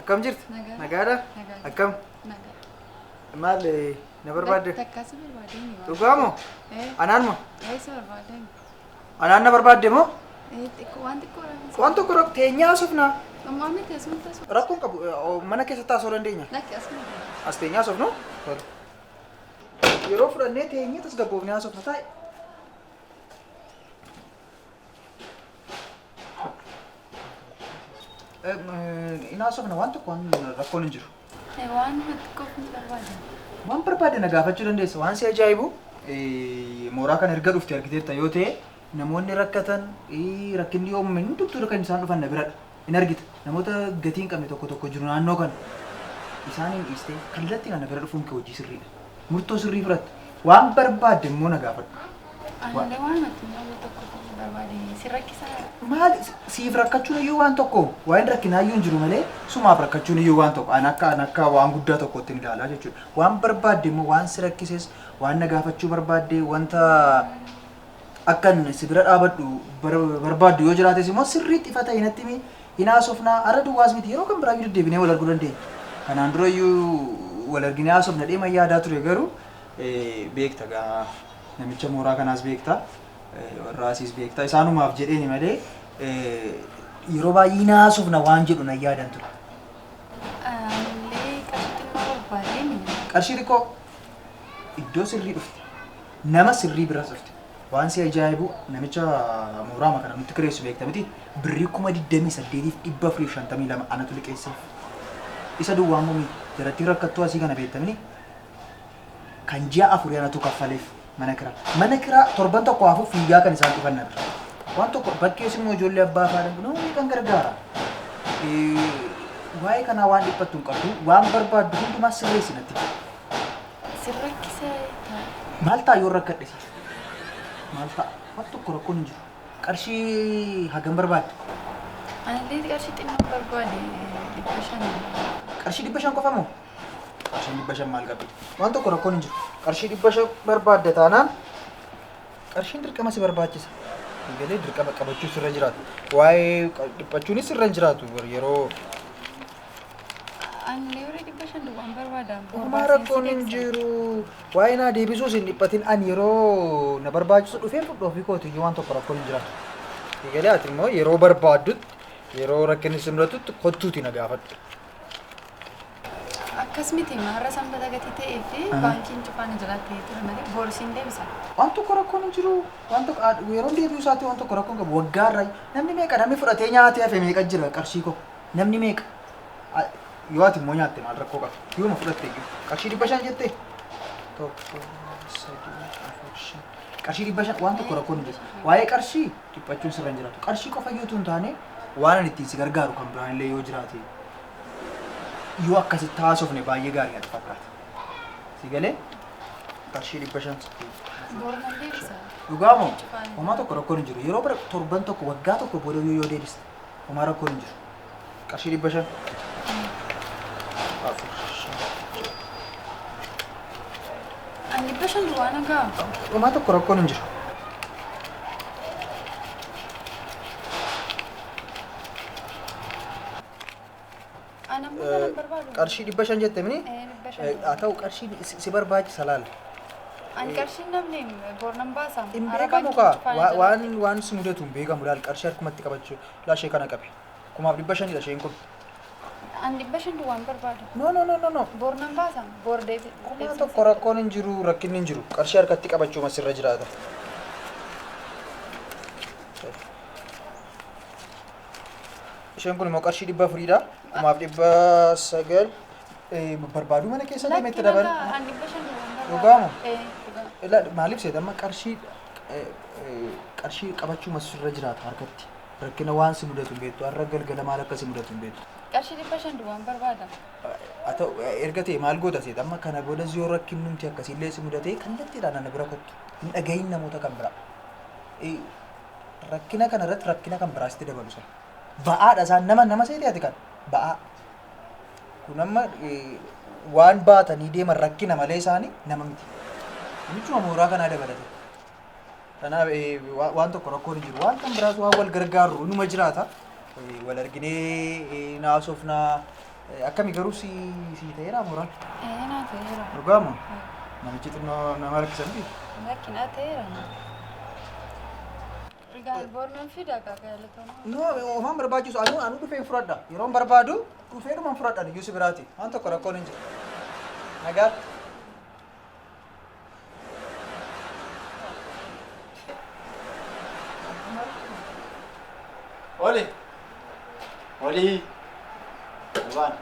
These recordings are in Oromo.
Akkam jirti? Nagaadha? Akkam? Maal na barbaadde? Dhugaa moo? Anaan moo? Anaan na barbaadde moo? Waan tokko teenyaa asufnaa. Rakkoon qabu mana keessa taasoo dandeenya. As teenyaa asufnu? Yeroo fudhannee teenyee tasgabboofnee asufna taa'e. Ina asofna waan tokko waan rakkoon hin jiru. Waan barbaade na gaafachuu dandeessa. Waan si ajaa'ibu mooraa kan erga dhufte argiteerta yoo ta'e namoonni rakkatan rakkinni yoomuu hin tuttuudha kan isaan dhufan na biradha. In argita namoota gatii hin qabne tokko jiru naannoo kana isaaniin dhiistee kallattiin na bira dhufuun kee hojii sirriidha. Murtoo sirrii fudhatte waan barbaadde immoo na gaafadhu. Maal siif rakkachuun iyyuu waan tokko waan rakkinaayyuu hin jiru malee sumaaf rakkachuun iyyuu waan tokko an akka waan guddaa tokkotti ilaalaa jechuudha. Waan barbaadde immoo waan si rakkises waan na gaafachuu barbaadde wanta akkan si bira dhaabadhu barbaaddu yoo jiraates immoo sirriitti ifa ta'e natti himi hinaasofnaa ara duwwaas miti yeroo kan biraa deddeebinee wal arguu dandeenya. Kanaan dura iyyuu wal arginee haasofna deema yaadaa ture garuu beekta gaa namicha mooraa kanaas beekta. Warraasiis beektaa isaanumaaf jedheeni malee yeroo baay'ee naasofna waan jedhu na yaadan ture. Qarshii xiqqoo iddoo sirrii dhufte nama sirrii biras dhufte waan si ajaa'ibu namicha mooraa kana nutti kireessu beekta miti birrii 28,452 anatu liqeesseef. Isa duwwaa muumii jarattiin rakkattuu asii kana beektamini kan ji'a afurii anatu kaffaleef. Mana kiraa torban tokko hafuuf fiigaa kan isaan dhufan na bira. Waan tokko bakkees immoo ijoollee abbaa faadhan namoonni kan gargaara. Waa'ee kanaa waan dhiphattu hin qabdu waan barbaaddu hundumaa sirreessi natti. Maal ta'a yoo rakkadhisiisa? Maal ta'a? Waan tokko rakkoon hin jiru. Qarshii hagam barbaadde? Ani qarshii xinnoo barbaade 500. Qarshii 500 qofa moo? Qarshii 500 maal qabdi? Waan tokko rakkoon hin jiru. Qarshii 500 barbaadde taanaan qarshiin dirqama si barbaachisa. Galee dirqama qabachuu sirra jiraatu. Waa'ee dhiphachuunis sirra hin jiraatu yeroo ani yeroo 500 waan barbaadamu. Homaa rakkoon hin jiru. Waa'ee naa deebisuus hin dhiphatin ani yeroo na barbaachisu dhufeen fudhu ofii kooti waan tokko rakkoon hin jiraatu. Galee ati immoo yeroo barbaaddutti yeroo rakkinni si mudatutti kottuuti na gaafadhu. Akkasumatti maarra sanbata gatii ta'ee fi baankiin cufaan jiraatee ture malee boorsiin deebisa. Waan tokko rakkoon hin jiru. Waan tokko yeroo deebi'u isaatti waan tokko rakkoon qabu waggaarraa namni meeqa namni fudhatee nyaatee hafe meeqa jira qarshii koo namni meeqa yoo ati immoo nyaatte maal rakkoo qaba yooma fudhatte iyyuu qarshii 500 jettee qarshii 500 waan tokko rakkoon hin jiru. Waa'ee qarshii dhiphachuun sirra hin jiraatu. Qarshii qofa iyyuu tun taane waan ani ittiin si gargaaru kan biraan illee yoo jiraate yoo akkasitti haasofne baay'ee gaarii natti fakkaata. Si galee qarshii 500. Boornan deebisa. Dhugaa moo? Homaa tokko rakkoon hin jiru. Yeroo bara torban tokko waggaa tokko booda yoo deebiste homaa rakkoon hin jiru. Qarshii 500. Ani 500 waan agaa. Homaa tokko rakkoon hin jiru. Qarshii 500 jettee mini? Haa ta'u qarshii si barbaachisa laala. Ani qarshii namni boornan baasa. Hin beekamu kaa waan si mudatu hin beekamu laal qarshii harkumatti qabachuu laashee kana qabe. 500 isheen kun. Ani 500 waan barbaadu. No. Boornan baasa. Boor deebi. Homaa tokko rakkoon hin jiru rakkinni hin jiru. Qarshii harkatti qabachuu masirra jiraata. Isheen kun immoo qarshii 400dha. 900 barbaadu mana keessa deemee itti dabala. Dhugaamu? Maaliif seeta amma qarshii qabachuu masirra jiraata harkatti. Rakkina waan si mudatu hin beektu. Har'a galgala maal akka si mudatu hin beektu. Qarshii 500 waan barbaada. Haa ta'u erga ta'e maal goota seeta amma kana booda yoo rakkinni nuti akkasiillee si mudatee kallattiidhaan ana bira kottu. Hin dhagahin namoota kan biraa. Rakkina kana irratti rakkina kan biraasitti dabalu sana. Ba'aadha isaan nama seetee ati kan ba'aa. Kun amma waan baatanii deeman rakkina malee isaanii nama miti. Namichuma mooraa kanaa dabalate. Kanaaf waan tokko rakkoon hin jiru. Waan kan biraas waan wal gargaaru inuma jiraata. Wal arginee naasofnaa Akkami garuu si ta'eera mooraa? Naa ta'eera. Dhugaama? Namichi xinnoo nama rakkisanii? Rakkinaa ta'eera. Boornan fidaa gaagalatama. No, omaan barbaachisu anu dhufeen fudhadha. Yeroon barbaadu dhufeenumaan fudhadha iyyuu si biraati. Waan tokko rakkoon hin jiru. Nagaa. Oli. Waan.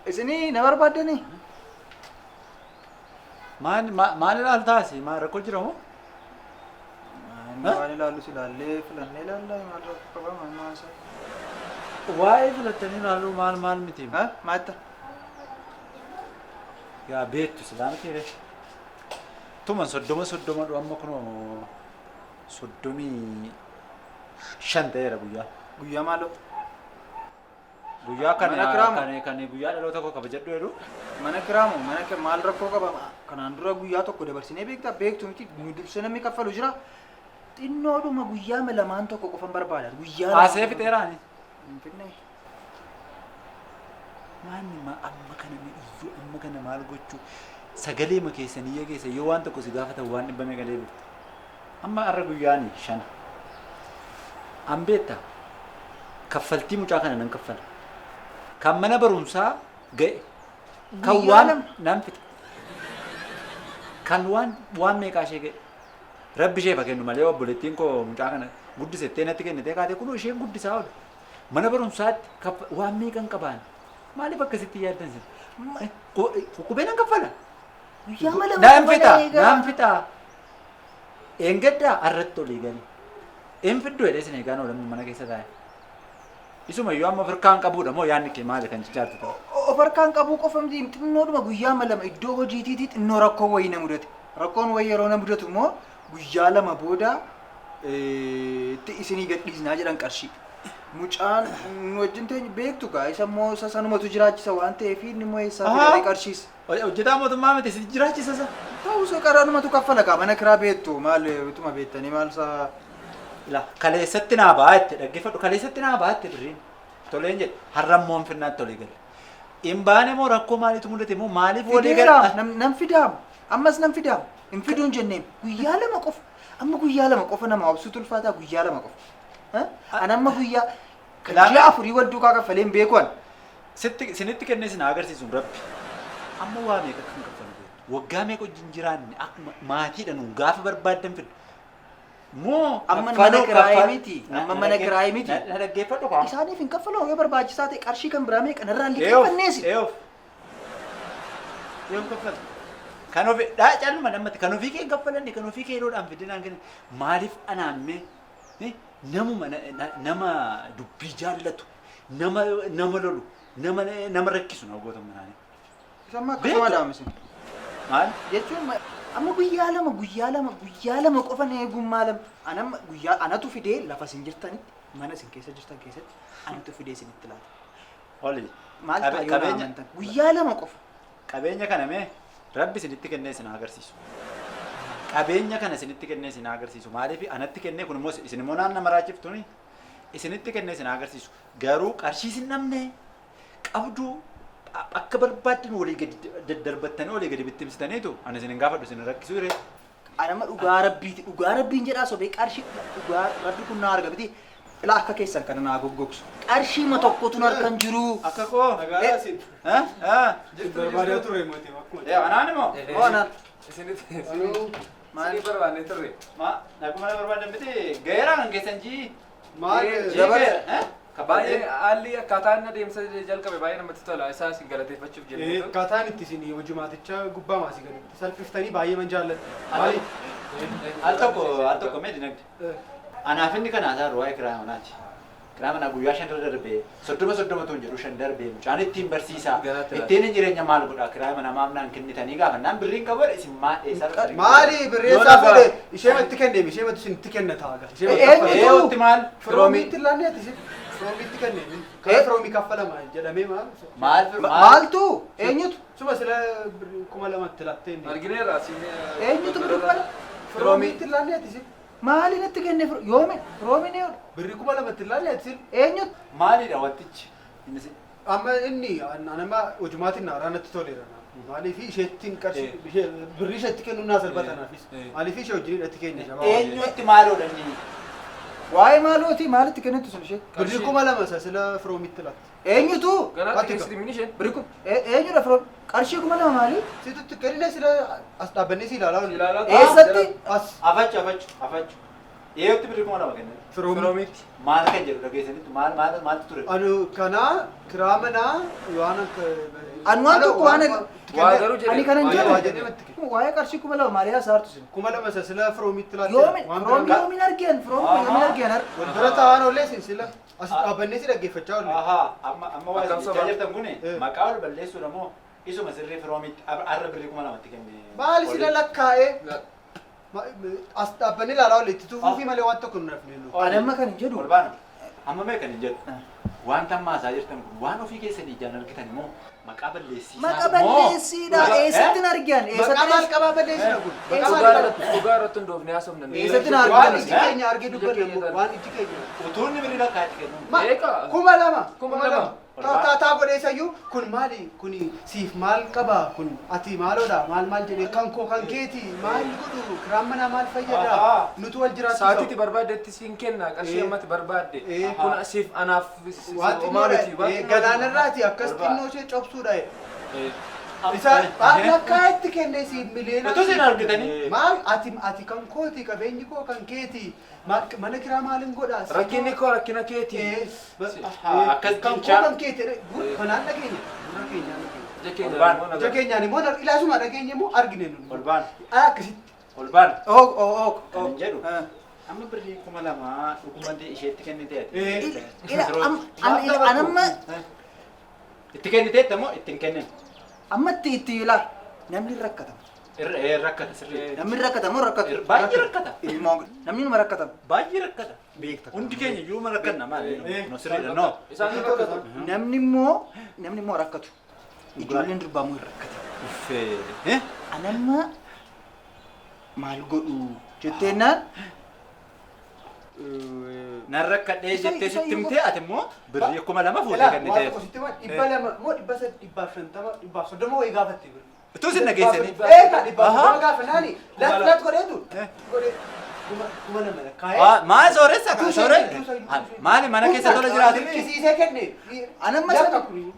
Isinii na barbaaddanii? Maal ilaaltaasi? Maal rakkoo jira moo? Waan ilaallu si ilaallee filannee ilaallaa maal rakkoo qabaa maal maasaa? Waa'ee filattanii ilaaluu maal miti? Maatta? Yaa beektu silaa miti re. Tuman soddoma amma kunoo 35 ta'eera guyyaa. Guyyaa maaloo? Guyyaa kan guyyaa dhaloota koo kabajadhu jedhu. Mana kiraamu maal rakkoo qaba? Kanaan dura guyyaa tokko dabarsinee beektu miti nu dursee namni kaffalu jira. Xinnoodhuma guyyaa lamaan tokko qofan barbaada. Guyyaa Asee fixeeraani. Finne. Maanni amma kana maal gochuu sagalee ma keessanii eegeessa yoo waan tokko si gaafatan waan dhibba meeqalee beektu. Amma har'a guyyaani 5. Ambeetta kaffaltii mucaa kana nan kaffala. Kan mana barumsaa ga'e. Kan waan nan fixe. Kan waan meeqaa ishee ga'e. Rabbi ishee fakkennu malee obboleettiin koo mucaa kana guddisettee natti kennitee kaatee kunoo isheen guddisaa oolu. Mana barumsaatti waan meeqan qabaan maaliif akkasitti yaaddan sin? Qubee nan kaffala. Naan fixaa. Eengaddaa arratti olii gani. Een fidduu jedhee sin eegaan oolan mana keessa taa'e. Isuma iyyuu amma ofirkaan qabuudha moo yaadni kee maali kan cichaartu ta'u? Ofirkaan qabuu qofa miti xinnoodhuma guyyaa lama iddoo hojiitiitii xinnoo rakkoo wayii na mudate. Rakkoon wayii yeroo na mudatu immoo guyyaa 2 booda isinii gadhiisnaa jedhan qarshii. Mucaan wajjin ta'e beektu gaa isa immoo isa sanumatu jiraachisa waan ta'eef inni immoo eessaa fidee qarshiisa. Hojjetaa mootummaa miti si jiraachisa isa. Ta'us qaraanumatu kaffala kaa mana kiraa beektu maal utuma beektanii maal isaa. Kaleessatti naa baa'etti dhaggeeffadhu kaleessatti naa baa'etti birriin toleen jedhe har'ammoo hin finnaatti olii gale. Hin baane moo rakkoo maaliitu mudate moo maaliif walii gale? Nan fidaamu ammas nan fidaamu hin fiduun jenneen guyyaa 2 qofa amma guyyaa 2 qofa nama obsuutu ulfaataa guyyaa 2 qofa. Anamma guyyaa Guyyaa 4 wal duukaa kaffaleen beekuun. Sinitti kennee sin agarsiisuun rabbi. Amma waa meeqa kan kaffalu beektu. Waggaa meeqa wajjin jiraanne akkuma maatiidha nu gaafa barbaaddan fidu. Moo amma mana kiraayii miti. Amma mana kiraayii miti. Na dhaggeeffadhu kaa. Isaaniif hin kaffaloo yoo barbaachisaa ta'e qarshii kan biraa meeqa narraa illee kaffanneesi. Eeyof kaffala. Kan ofii caaluma nammatti kan ofii kee hin kaffalanne kan ofii kee yeroodhaan fidinaan kennan maaliif anaammee nama dubbii jaallatu nama lolu nama rakkisu na goota manaanii. Samma akkasuma daamisen. Maal? Jechuun amma guyyaa 2 qofa eegummaa lama anatu fidee lafa sin jirtanitti mana sin keessa jirtan keessatti anatu fidee sinitti laata. Oli. Maal qabeenya guyyaa 2 qofa. Qabeenya kana mee rabbi sinitti kennee sin agarsiisu. Qabeenya kana isinitti kennee isin agarsiisu maaliif anatti kennee kun immoo isin immoo naannoo maraachiftuni isinitti kennee isin agarsiisu garuu qarshii isin namne qabdu akka barbaaddan walii gadi daddarbattanii walii gadi bittimsitaniitu ani isin hin gaafadhu isin rakkisu ture. Anama dhugaa rabbiin jedhaa sobee qarshii dhugaa rabbi kun na arga biti ilaa akka keessan kana naa goggogsu qarshii ma tokkotu harkan jiru. Akka koo nagaasin. Barbaadaa ture mootii akkuma. Anaan immoo. Anaan. Isinitti. Maali barbaadne turre? Akkuma barbaadan miti gaheeraa kan keessan jii. Maali dabare? Baay'ee haalli akkaataan adeemsa jalqabe baay'ee namatti tola. Isaa isin galateeffachuuf jennee. Akkaataan itti isin hojii maatichaa gubbaa maasii gadi salphiftanii baay'ee man jaalladha. Maali? Al tokko mee dinagde. Anaaf inni kana haasa'u waa'ee kiraa manaati. Kiraa manaa guyyaa 5 darbee 30 tuun jedhu 5 darbee mucaan ittiin barsiisaa. Ittiin jireenya maal godhaa kiraa manaa maamnaan kennitanii gaafannaan birriin qabu isin maadheessaa. Maali birreessaa fuudhe ishee itti kenneemi ishee itti itti kennataa aga. Eenyutti maal? Firoomiitti laannee ati firoomiitti kenneemi. Kan firoomii kaffalama jedhamee maal? Maaltu? Eenyutu? Suma sila 2,000 lattee inni. Argineerra eenyutu birrii kana? Firoomiitti laannee ati maali natti kenne yoome firoomiin birrii 2,000 laannee ati eenyutu? maalidha wattichi? Innis Amma inni anama hojumaatiin naaraanatti toleera. Maaliif isheettiin qarshii birrii isheetti kennuun naa salphatanaafis. Maaliif ishee wajjin hidhatti keenya shamaa. eenyutti maaloodha inni? Waa'ee maalooti maalitti kennitu sun ishee? Birrii 2000 sila firoomitti laatti. Eenyutu? Ganaatti keessatti minishee Birrii kun eenyudha firoon? Qarshii 2000 maali? Situtti kennine sila as dhaabbannee si ilaalaa oolu. Eessatti? As Afachu. Eeyotti birrii 2000 kennan. firoomitti. Maal kan jedhu dhageessanitti maaltu ture? Anu kana kiraa manaa waan akka. Anu waan tokko waan Waa garuu ani kana hin Waa jedhu. jedhee Waa'ee qarshii 2000 maali haasa'artu sin? 2000 sila firoomitti laatti. Yoomin argeen yoomin argeen Waldura taa'an oollee sin sila as dhaabbannee si dhaggeeffachaa oolu. Amma waa jechaa jirtan kun maqaa ol balleessuudha moo isuma sirrii firoomitti arra birrii 2000tti kenne. Maali sila lakkaa'ee as dhaabbannee ilaalaa oolu itti tuufuu fi malee waan tokko nu nafne nu. Ani amma kan hin jedhu. Olbaana amma mee kan hin jedhu wanta ammaa isaa jirtan kun waan ofii keessanii ijaan argitan immoo maqaa balleessiisaa Maqaa balleessiidha. Eessatti argan? Maqaa maal qabaa balleessina kun? dhugaa irratti hundoofne haasofna. Eessatti Waan argan? ijji keenya argee dubbanne waan ijji keenya. utuunni birrii lakkaa'etti kennu. Beekaa. 2000 Taataa godheessayyuu kun maali? Kun siif maal qaba? Kun ati maaloodha? Maal jedhee kan koo kan keeti maal godhu? Kiraan manaa maal fayyada? Nutu wal jiraatu. Saatiitti barbaaddetti siin kenna qarshii ammatti barbaadde. Kun siif anaaf Waanti galaanarraati akkas xinnoo ishee cobsuudha. Isa lakkaa'etti kennee siif miliyoona. Utuu isin argitanii. Maal ati kan kooti qabeenyi koo kan keeti mana kiraa maaliin godhaa? Rakkinni koo rakkina keeti. Akkas kan koo jecha kan keeti kanaan dhageenya gurra keenyaan dhageenya. Olbaan. Ija keenyaan immoo ilaasuma dhageenya immoo argine nu. Olbaan. Akkasitti. Olbaan. Kan Kan jedhu amma birrii 2000 dhugumatti isheetti kennitee Anamma itti kenniteetta moo ittiin kennin? ammatti itti ilaa namni rakkatama. Rakkata sirrii. Namni rakkatamu rakkatu. Baay'ee rakkata. Namni nama rakkatama. Baay'ee rakkata. Beekta. Hundi keenya iyyuu ma rakkanna maali? No sirriidha no. Isaan rakkatu. Namni immoo rakkatu. Ijoolleen durbaamuu hin rakkate. Uffee. Anamma maal godhu jetteennaan Nan rakkadhee jettee sitti himtee ati immoo birrii 2000 fuutee kennitee. Dhibba lama moo dhibba sadii dhibbaaf 50 dhibbaaf 30 wayii gaafatte birrii. Utuu isin dhageessanii. Dhibbaaf 30 gaafa naani laat godheetu. Godhee kuma nama lakkaa'ee. Maal sooressa? Maali mana keessa tola jiraatu? Dirqisiisee kenne. anamma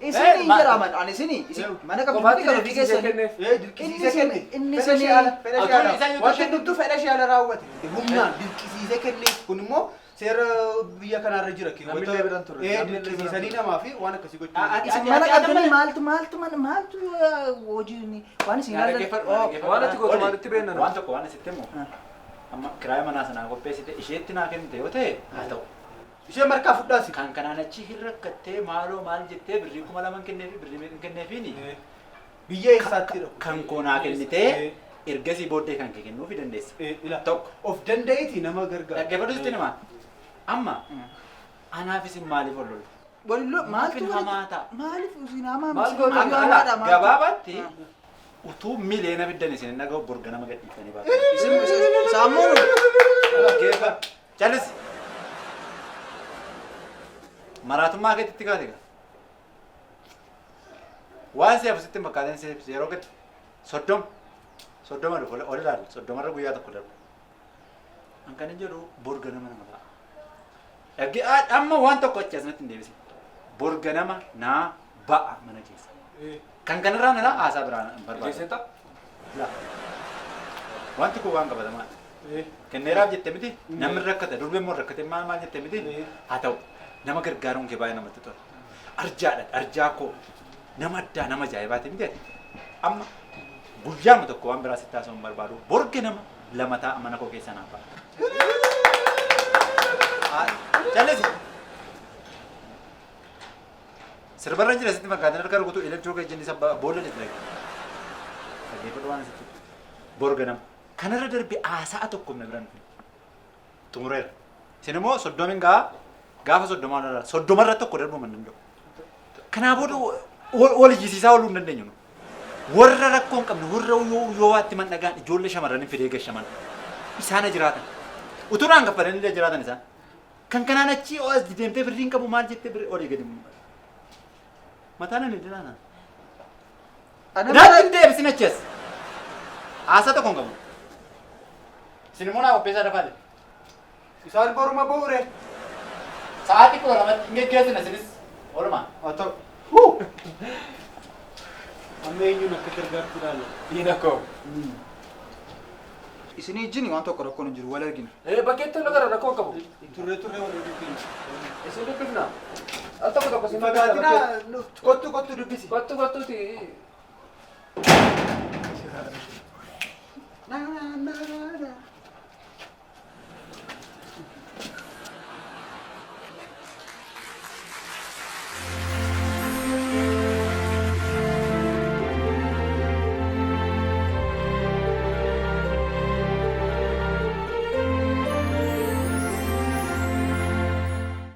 isin hin jedhaman ani isin mana qabdi qabdi keessanii Dirqisiisee kenne. inni Fedha isin shi'aala. Fedha Atuun shi'aala. isaan yoo Wanti tashee- hundumtuu fedha shi'aala raawwate. Humnaan dirqisiisee kenne. Kun immoo seera biyya kanaarra jira. Namni biraan turre. Dirqisiisanii namaa fi waan akkasii gochuu. isin mana qabdanii maaltu hojiin waan isin Waan ati gootu maalitti beeknan? Waan tokko waan asitti immoo amma kiraaya manaa sanaa qopheessite isheetti naa kennite yoo ta'e haa ta'u. Ishee markaa fudhaasi. Kan kanaan achi hin rakkattee maaloo maal jettee birrii 2000 kenneefi birrii meeqa kenneefiini Biyya eessaatti dha. kan koonaa kennitee ergasii booddee kan kee kennuufi dandeessa. Tokko. Of danda'eeti nama gargaara. Dhaggeeffadhu sitti himaa. Amma anaaf isin maaliif ol loltu? walillo Maaliif hamaa ta'a? maaliif isin hamaa Maal miti? godhu? Magaalaadha, maaltu- Gabaabatti utuu miliyoona biddan isin dhaga'u borga nama gadhiifanii baatu. Isin saammuun Callis. Maraatummaa keetitti kaate gaa. Waan si'aaf sitti makkaateen si'aaf yeroo gadi soddoma dhufu ol ilaalu soddomarra guyyaa tokko darbu. An kan hin jedhu borga nama ta'a. Dhagge amma waan tokko achi asnatti hin deebise. Borga nama naa ba'a mana keessa. Kan kanarraa nana haasaa biraan barbaada. Keessetta? Wanti kun waan qabatamaa. Kenneeraaf jette miti namni rakkata durbi immoo rakkate maal jette miti haa ta'u nama gargaaruun kee baay'ee namatti tola. Arjaadha arjaa koo nama addaa nama ajaa'ibaati miti ati amma guyyaama tokko waan biraa sitti haasa'uun barbaadu borge nama lama ta'a mana koo keessa naaf ba'a. Jallis sirbarra jira sitti fakkaatan harka rukutu elektiroo ejjenni isa boolla jetti dhaggeeffadhu waan asitti borga nama. Kanarra darbe haasa'a tokko na biraan xumureera. Isin immoo soddomin gaafa soddomarra tokko darbuu man danda'u. Kanaa booda wal ijjisiisaa ooluu hin dandeenyu. Warra rakkoo hin qabne warra yoo waatti man dhagaan ijoollee shamarranii fidee gashaman isaana jiraatan. Utuu naan gaffadan illee jiraatan isaan. Kan kanaan achi as deemtee birriin qabu maal jettee olii gadi Mataan ani dilaana. Ana Natti deebisin achees. Asa tokko hin qabu. Isin immoo naa qopheessaa dafaale. Isaan boruma bu'uure. Sa'aatii 12 hin geggeessina isinis. Oolmaa. Haa ta'u. Amma eenyuun akka gargaartu ilaalla. Diina koo. isinii wajjin waan tokko rakkoon hin jiru wal argina. Bakkeetti laga rakkoo qabu. Turree warra dubbifna. Isin dubbifna. Al tokko tokko si Fagaatina kottu dubbisi. Kottuuti